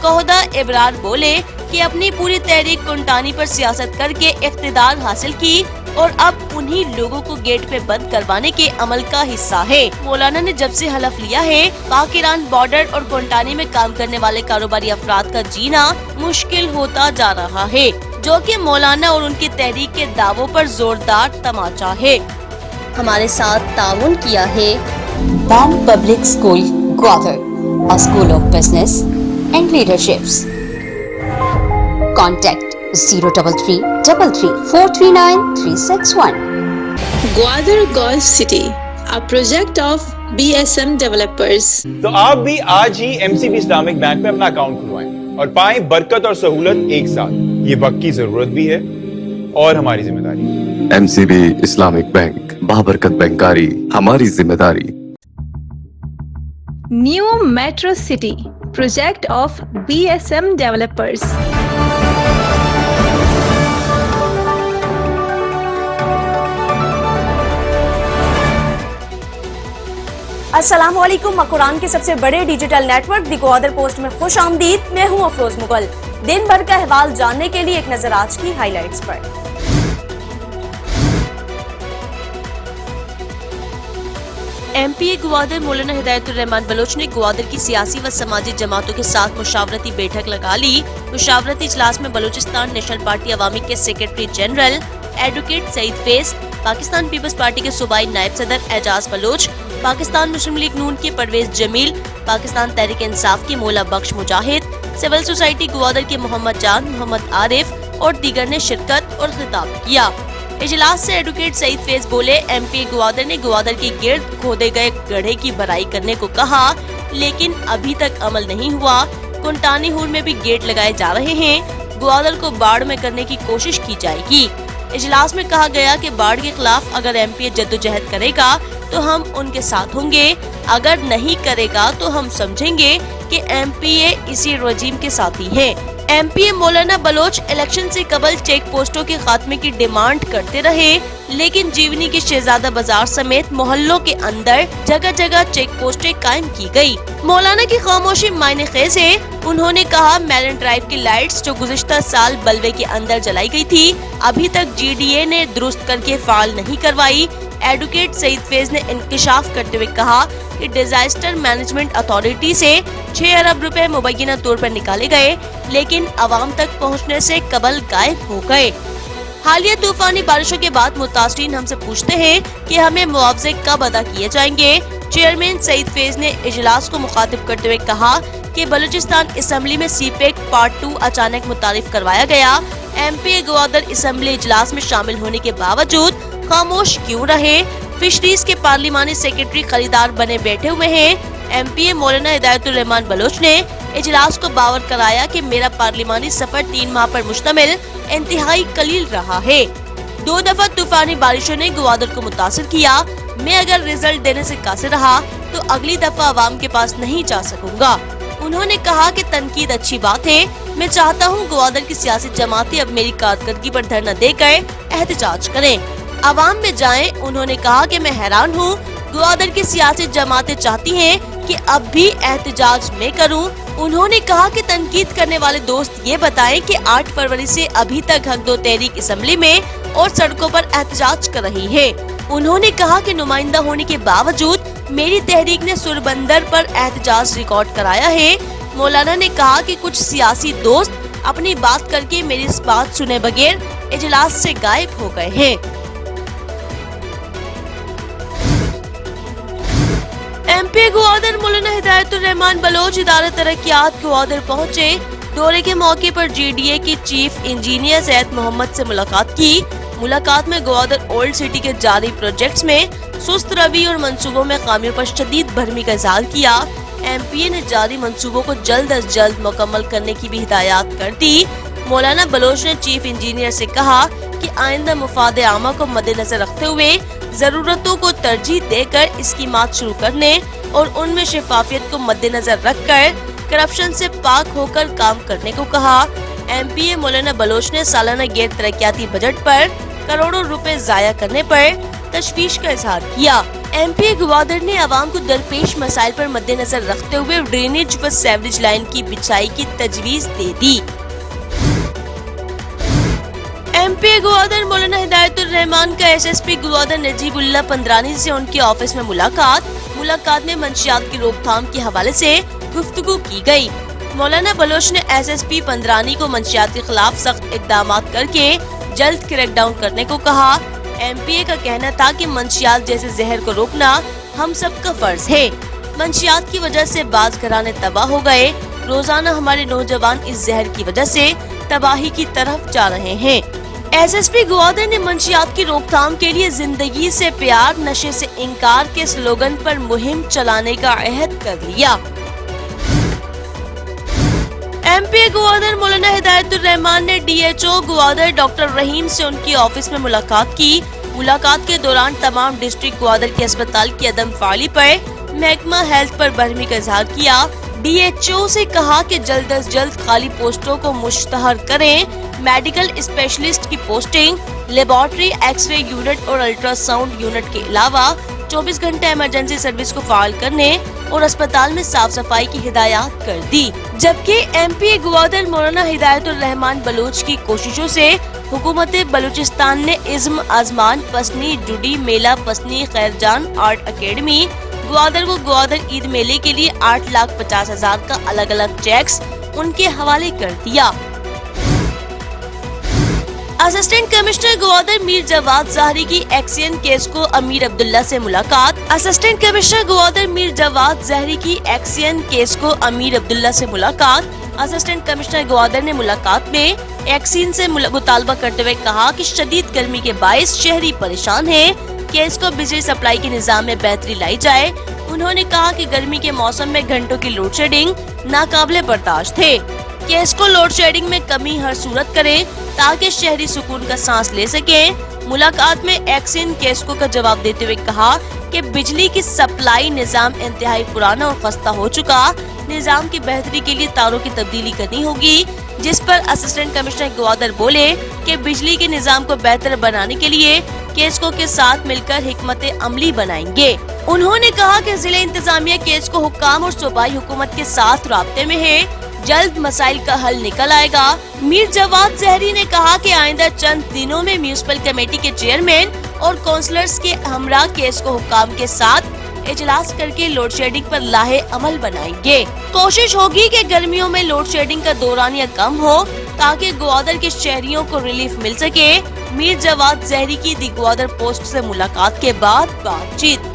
फकोहदा इब्रार बोले कि अपनी पूरी तहरीक कुंटानी पर सियासत करके इख्तिदार हासिल की और अब उन्हीं लोगों को गेट पे बंद करवाने के अमल का हिस्सा है। मौलाना ने जब से हलफ लिया है, पाक ईरान बॉर्डर और कुंटानी में काम करने वाले कारोबारी अफराद का जीना मुश्किल होता जा रहा है, जो कि मौलाना और उनकी तहरीक के दावों पर जोरदार तमाचा है। हमारे साथ ताउन किया है दान public school Gwadar, a school of business and leaderships. Contact 03333439361. Gwadar Golf City, a project of BSM Developers. तो आप भी आज ही MCB इस्लामिक बैंक में अपना अकाउंट खुलवाएं और पाएं बरकत और सहूलत एक साथ। ये वक्त की जरूरत भी है और हमारी जिम्मेदारी। MCB इस्लामिक बैंक, बाबरकत बैंकारी हमारी जिम्मेदारी। New Metro City, project of BSM Developers. अस्सलामुअलैकुम। मकुरान के सबसे बड़े डिजिटल नेटवर्क दी ग्वादर पोस्ट में खुश आमदीद। मैं हूँ अफरोज मुगल। दिन भर का अहवाल जानने के लिए एक नजर आज की हाइलाइट्स पर। MPA ग्वादर मौलाना हिदायतुर रहमान बलोच ने ग्वादर की सियासी व समाजी जमातों के साथ मुशावरती बैठक लगा ली। मुशावरती इजलास में बलूचिस्तान नेशनल पार्टी अवामी के secretary general advocate Saeed Faiz, Pakistan peoples party के सूबाई नायब सदर एजाज बलोच, पाकिस्तान मुस्लिम लीग नून के परवेज जमील, पाकिस्तान तहरीक इंसाफ के मौला बख्श मुजाहिद, सिविल सोसाइटी ग्वादर के मोहम्मद जान, मोहम्मद आरिफ और दीगर ने शिरकत और खिताब किया। इजलास से एडवोकेट सईद फैज बोले, MPA ग्वादर ने ग्वादर के गिर्द खोदे गए गड्ढे की भराई करने को कहा, लेकिन अभी तक अमल नहीं हुआ। कुंटानी हुर में भी गेट लगाए जा रहे हैं। ग्वादर को बाढ़ में करने की कोशिश की जाएगी। इजलास में कहा गया कि बाढ़ के खिलाफ अगर MPA जद्दोजहद करेगा तो हम उनके साथ होंगे, अगर नहीं करेगा तो हम समझेंगे कि MPA इसी रजीम के साथी है। MPA मौलाना बलोच इलेक्शन से कबल चेक पोस्टों के खात्मे की डिमांड करते रहे, लेकिन जीवनी के शहजादा बाजार समेत मोहल्लों के अंदर जगह जगह चेक पोस्टें कायम की गई। मौलाना की खामोशी मायने खेज है। उन्होंने कहा, मैरिन ड्राइव की लाइट्स जो गुज़िश्ता साल बलवे के अंदर जलाई गई थी, अभी तक GDA ने दुरुस्त करके फाल नहीं करवाई। एडवोकेट सईद फैज ने इंकशाफ करते हुए कहा कि डिजास्टर मैनेजमेंट अथॉरिटी से 6 अरब रुपए मुबैना तौर पर निकाले गए, लेकिन अवाम तक पहुंचने से कबल गायब हो गए। हालिया तूफानी बारिशों के बाद मुतासरीन हमसे पूछते हैं कि हमें मुआवजे कब अदा किए जाएंगे। चेयरमैन सईद फैज ने इजलास को मुखातिब करते हुए कहा कि बलूचिस्तान असम्बली में CPEC पार्ट 2 अचानक मुतारिफ करवाया गया। MPA ग्वादर असम्बली इजलास में शामिल होने के बावजूद खामोश क्यों रहे? फिशरीज के पार्लिमानी सेक्रेटरी खरीदार बने बैठे हुए हैं। MPA मौलाना हिदायतुर रहमान बलोच ने इजलास को बावर कराया कि मेरा पार्लिमानी सफर 3 माह पर मुश्तमिल इंतहाई कलील रहा है। 2 दफा तूफानी बारिशों ने ग्वादर को मुतासिर किया। मैं अगर रिजल्ट देने से कासिर रहा तो अगली दफा अवाम के पास नहीं जा सकूंगा। उन्होंने कहा कि तनकीद अच्छी बात है। मैं चाहता हूँ ग्वादर की सियासी जमातें अब मेरी कारकर्दगी पर धरना देकर एहतजाज करें, अवाम में जाएं। उन्होंने कहा कि मैं हैरान हूँ, ग्वादर की सियासी जमातें चाहती हैं कि अब भी एहतजाज मैं करूं। उन्होंने कहा कि तनकीद करने वाले दोस्त ये बताएं कि 8 फरवरी से अभी तक हक दो तहरीक असम्बली में और सड़कों पर एहतजाज कर रही है। उन्होंने कहा कि नुमाइंदा होने के बावजूद मेरी तहरीक ने सुरबंदर पर एहतजाज रिकॉर्ड कराया है। मौलाना ने कहा कि कुछ सियासी दोस्त अपनी बात करके मेरी इस बात सुने बगैर इजलास से गायब हो गए हैं। MPA ग्वादर मौलाना हिदायतुर रहमान बलोच इदारा तरक्कियात ग्वादर पहुँचे। दौरे के मौके पर GDA की चीफ इंजीनियर जैद मोहम्मद से मुलाकात की। मुलाकात में ग्वादर ओल्ड सिटी के जारी प्रोजेक्ट्स में सुस्त रवि और मंसूबों में खामियों पर शदीद भरमी का इज़हार किया। MPA ने जारी मंसूबों को जल्द अज जल्द मुकम्मल करने की भी हिदायत कर दी। मौलाना बलोच ने चीफ इंजीनियर से कहा कि आइंदा मुफाद आमा को मद्देनजर रखते हुए जरूरतों को तरजीह देकर स्कीमात शुरू करने और उनमें शफाफियत को मद्देनजर रखकर करप्शन से पाक होकर काम करने को कहा। MPA मौलाना बलोच ने सालाना गैर तरक्याती बजट पर करोड़ों रुपए जाया करने पर तशवीश का इजहार किया। एमपी ग्वादर ने आवाम को दरपेश मसाइल पर मद्देनजर रखते हुए ड्रेनेज व सीवरेज लाइन की बिछाई की तजवीज दे दी। एमपी ग्वादर मौलाना हिदायतुर रहमान का एसएसपी ग्वादर नजीबुल्लाह पंद्रानी से उनके ऑफिस में मुलाकात में मंशियात की रोकथाम के हवाले से गुफ्तगू की गई। मौलाना बलोच ने एसएसपी पंद्रानी को मंशियात के खिलाफ सख्त इकदाम करके जल्द क्रैकडाउन करने को कहा। एमपीए का कहना था कि मंशियात जैसे जहर को रोकना हम सबका फर्ज है। मंशियात की वजह से बाज घराने तबाह हो गए। रोजाना हमारे नौजवान इस जहर की वजह से तबाही की तरफ जा रहे हैं। एसएसपी ग्वादर ने मंशियात की रोकथाम के लिए जिंदगी से प्यार, नशे से इंकार के स्लोगन पर मुहिम चलाने का अहद कर लिया। एमपी ग्वादर मौलाना हिदायतुर रहमान ने डीएचओ ग्वादर डॉक्टर रहीम से उनकी ऑफिस में मुलाकात की। मुलाकात के दौरान तमाम डिस्ट्रिक्ट ग्वादर के अस्पताल की अदम फाली पर महकमा हेल्थ पर बरहमी का इजहार किया। डीएचओ से कहा कि जल्द अज जल्द खाली पोस्टों को मुश्तहर करें। मेडिकल स्पेशलिस्ट की पोस्टिंग, लेबोरेटरी, एक्सरे यूनिट और अल्ट्रासाउंड यूनिट के अलावा 24 घंटे इमरजेंसी सर्विस को फाल करने और अस्पताल में साफ सफाई की हिदायत कर दी। जबकि एमपी ग्वादर मौलाना हिदायतुर रहमान बलोच की कोशिशों से हुकूमत बलूचिस्तान ने इज़्म, आजमान, पसनी, जुडी, मेला पसनी, खैरजान आर्ट अकेडमी ग्वादर को ग्वादर ईद मेले के लिए 8,50,000 का अलग अलग चेक्स उनके हवाले कर दिया। असिस्टेंट कमिश्नर ग्वादर मीर जवाद ज़ाहरी की एक्सियन केस को अमीर अब्दुल्ला से मुलाकात। असिस्टेंट कमिश्नर ग्वादर मीर जवाद ज़ाहरी की एक्सियन केस को अमीर अब्दुल्ला से मुलाकात। असिस्टेंट कमिश्नर ग्वादर ने मुलाकात में एक्सियन से मुतालबा करते हुए कहा कि शदीद गर्मी के बाइस शहरी परेशान हैं। केस को बिजली सप्लाई के निजाम में बेहतरी लाई जाए। उन्होंने कहा कि गर्मी के मौसम में घंटों की लोड शेडिंग नाकाबिले बर्दाश्त है। केस को लोड शेडिंग में कमी हर सूरत करें ताकि शहरी सुकून का सांस ले सकें। मुलाकात में एक्सियन केस का जवाब देते हुए कहा कि बिजली की सप्लाई निजाम इंतहाई पुराना और खस्ता हो चुका। निजाम की बेहतरी के लिए तारों की तब्दीली करनी होगी, जिस पर असिस्टेंट कमिश्नर ग्वादर बोले कि बिजली के निजाम को बेहतर बनाने के लिए केसको के साथ मिलकर हिकमत अमली बनाएंगे। उन्होंने कहा कि जिले इंतजामिया केस को हुक्काम और सूबाई हुकूमत के साथ राब्ते में है। जल्द मसाइल का हल निकल आएगा। मीर जवाद ज़हरी ने कहा कि आइंदा चंद दिनों में म्यूनिसिपल कमेटी के चेयरमैन और काउंसलर्स के हमरा केस को हुक्काम के साथ इजलास करके लोड शेडिंग पर लाहे अमल बनाएंगे। कोशिश होगी कि गर्मियों में लोड शेडिंग का दौरानिया कम हो ताकि ग्वादर के शहरियों को रिलीफ मिल सके। मीर जवाद ज़हरी की दी ग्वादर पोस्ट से मुलाकात के बाद बातचीत।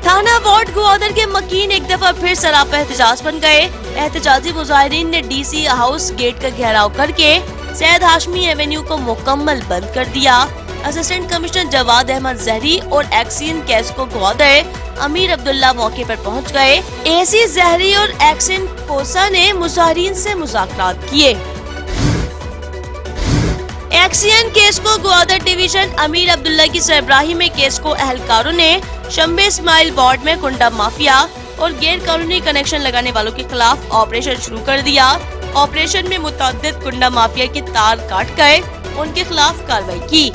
थाना वार्ड ग्वादर के मकीन एक दफा फिर सरापा एहतजाज बन गए। एहतजाजी मुजाहिरीन ने डीसी हाउस गेट का घेराव करके सैयद हाशमी एवेन्यू को मुकम्मल बंद कर दिया। असिस्टेंट कमिश्नर जवाद अहमद ज़हरी और एक्सियन केस को ग्वादर अमीर अब्दुल्ला मौके पर पहुंच गए। एसी ज़हरी और एक्सियन कोसा ने मुजाहिरीन से मुज़ाकरात किए। एक्सियन केस को ग्वादर डिवीजन अमीर अब्दुल्ला की सरबराही में केस को एहलकारों ने शंबे इस्माइल वार्ड में कुंडा माफिया और गैर कानूनी कनेक्शन लगाने वालों के खिलाफ ऑपरेशन शुरू कर दिया। ऑपरेशन में मुतअद्दिद कुंडा माफिया के तार काट कर उनके खिलाफ कार्रवाई की।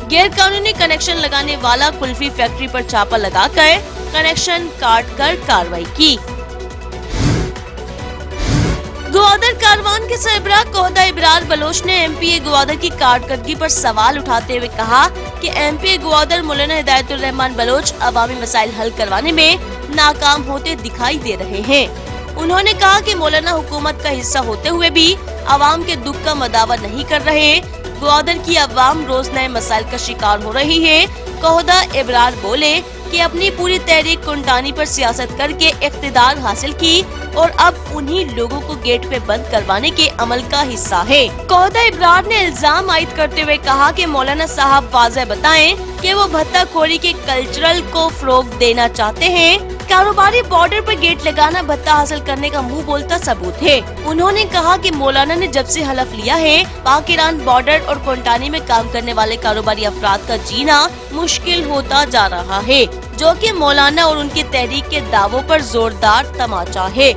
गैर कानूनी कनेक्शन लगाने वाला कुल्फी फैक्ट्री पर छापा लगाकर कनेक्शन काट कर कार्रवाई की। ग्वादर कारवान के सरबराह कोहदा इब्रार बलोच ने एमपीए ग्वादर की कारकर्दगी पर सवाल उठाते हुए कहा कि एमपीए ग्वादर मौलाना हिदायतुर रहमान बलोच अवामी मसाइल हल करवाने में नाकाम होते दिखाई दे रहे हैं। उन्होंने कहा कि मौलाना हुकूमत का हिस्सा होते हुए भी आवाम के दुख का मदावा नहीं कर रहे। ग्वादर की आवाम रोज नए मसाइल का शिकार हो रही है। कोहदा इब्रार बोले कि अपनी पूरी तहरीक कुंटानी पर सियासत करके इख्तिदार हासिल की और अब उन्हीं लोगों को गेट पे बंद करवाने के अमल का हिस्सा है। कोहदा इब्रार ने इल्जाम आयद करते हुए कहा कि मौलाना साहब वाज़ेह बताएं कि वो भत्ताखोरी के कल्चरल को फरोग देना चाहते हैं। कारोबारी बॉर्डर पर गेट लगाना भत्ता हासिल करने का मुंह बोलता सबूत है। उन्होंने कहा कि मौलाना ने जब से हलफ लिया है पाक ईरान बॉर्डर और कोंटानी में काम करने वाले कारोबारी अफराद का जीना मुश्किल होता जा रहा है, जो कि मौलाना और उनकी तहरीक के दावों पर जोरदार तमाचा है।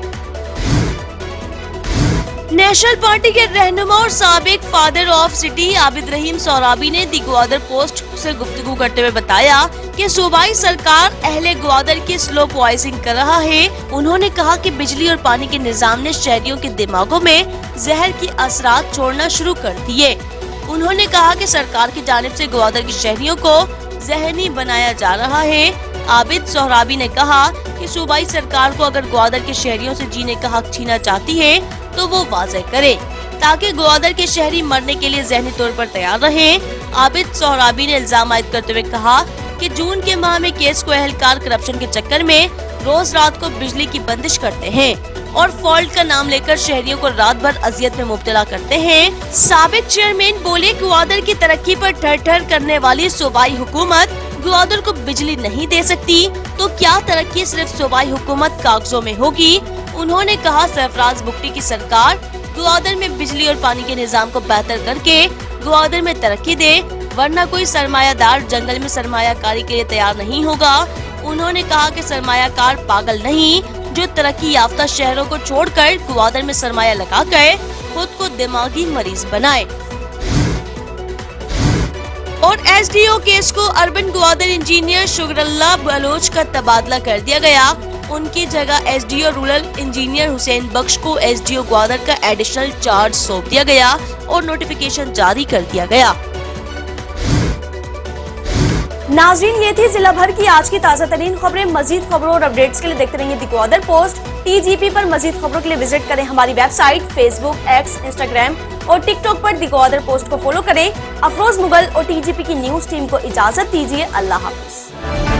नेशनल पार्टी के रहनुमा और साबिक फादर ऑफ सिटी आबिद रहीम सौराबी ने दी ग्वादर पोस्ट से गुफ्तगू करते हुए बताया कि सूबाई सरकार अहले ग्वादर की स्लो पॉइजनिंग कर रहा है। उन्होंने कहा कि बिजली और पानी के निजाम ने शहरियों के दिमागों में जहर की असरात छोड़ना शुरू कर दिए। उन्होंने कहा कि सरकार की जानिब से ग्वादर के शहरियों को जहनी बनाया जा रहा है। आबिद सोहराबी ने कहा कि सूबाई सरकार को अगर ग्वादर के शहरियों से जीने का हक छीना चाहती है तो वो वाज़ेह करे ताकि ग्वादर के शहरी मरने के लिए ज़हनी तौर पर तैयार रहें। आबिद सोहराबी ने इल्जाम आयद करते हुए कहा कि जून के माह में केस को एहलकार करप्शन के चक्कर में रोज रात को बिजली की बंदिश करते हैं और फॉल्ट का नाम लेकर शहरियों को रात भर अजियत में मुब्तला करते हैं। साबिक चेयरमैन बोले, ग्वादर की तरक्की पर ठर करने वाली सूबाई हुकूमत ग्वादर को बिजली नहीं दे सकती तो क्या तरक्की सिर्फ सूबाई हुकूमत कागजों में होगी। उन्होंने कहा, सरफराज बुगटी की सरकार ग्वादर में बिजली और पानी के निजाम को बेहतर करके ग्वादर में तरक्की दे, वरना कोई सरमायादार जंगल में सरमायाकारी के लिए तैयार नहीं होगा। उन्होंने कहा कि सरमायाकार पागल नहीं जो तरक्की याफ्ता शहरों को छोड़कर ग्वादर में सरमाया लगाकर खुद को दिमागी मरीज बनाए। और एसडीओ केस को अर्बन ग्वादर इंजीनियर शुगरल्ला बलोच का तबादला कर दिया गया। उनकी जगह एसडीओ रूरल इंजीनियर हुसैन बख्श को एसडीओ ग्वादर का एडिशनल चार्ज सौंप दिया गया और नोटिफिकेशन जारी कर दिया गया। नाज़रीन, ये थी जिला भर की आज की ताज़ा तरीन खबरें। मजीद खबरों और अपडेट्स के लिए देखते रहिए दी ग्वादर पोस्ट। टीजीपी पर मजीद खबरों के लिए विजिट करें हमारी वेबसाइट, फेसबुक, एक्स, इंस्टाग्राम और टिकटॉक पर दी ग्वादर पोस्ट को फॉलो करें। अफरोज मुगल और टीजीपी की न्यूज टीम को इजाजत दीजिए। अल्लाह हाफिज।